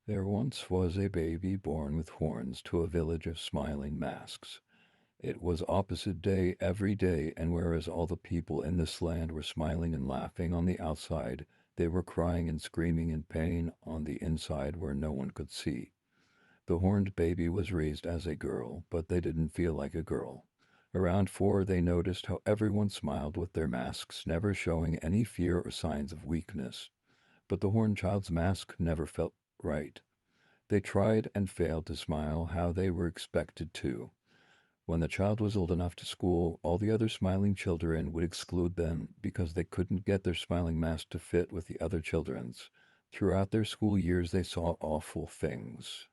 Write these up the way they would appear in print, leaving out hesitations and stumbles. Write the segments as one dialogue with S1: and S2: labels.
S1: There once was a baby born with horns to a village of smiling masks. It was opposite day every day, and whereas all the people in this land were smiling and laughing on the outside, they were crying and screaming in pain on the inside where no one could see. The horned baby was raised as a girl, but they didn't feel like a girl. Around 4, they noticed how everyone smiled with their masks, never showing any fear or signs of weakness. But the horned child's mask never felt right. They tried and failed to smile how they were expected to. When the child was old enough to school, all the other smiling children would exclude them because they couldn't get their smiling mask to fit with the other children's. Throughout their school years, they saw awful things,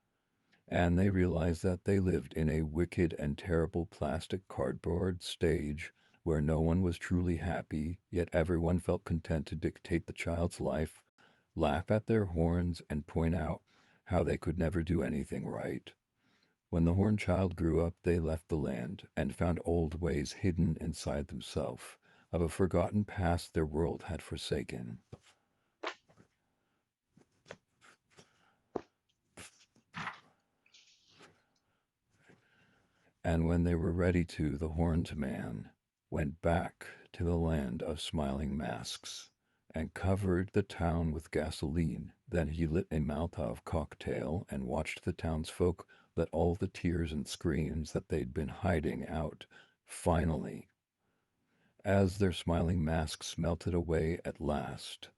S1: and they realized that they lived in a wicked and terrible plastic cardboard stage where no one was truly happy, yet everyone felt content to dictate the child's life, laugh at their horns, and point out how they could never do anything right. When the horned child grew up, they left the land and found old ways hidden inside themselves of a forgotten past their world had forsaken. And when they were ready to, the horned man went back to the land of smiling masks and covered the town with gasoline. Then he lit a Molotov cocktail and watched the townsfolk let all the tears and screams that they'd been hiding out. Finally, as their smiling masks melted away at last,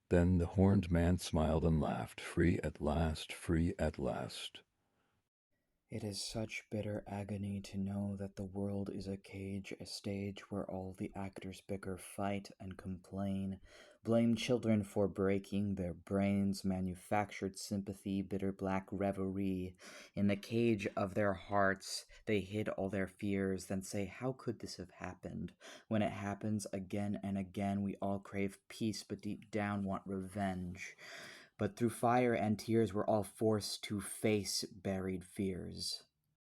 S1: then the horned man smiled and laughed, free at last, free at last.
S2: It is such bitter agony to know that the world is a cage, a stage where all the actors bicker, fight, and complain, blame children for breaking their brains, manufactured sympathy, bitter black reverie. In the cage of their hearts, they hid all their fears, then say, how could this have happened? When it happens again and again, we all crave peace, but deep down want revenge. But through fire and tears, we're all forced to face buried fears.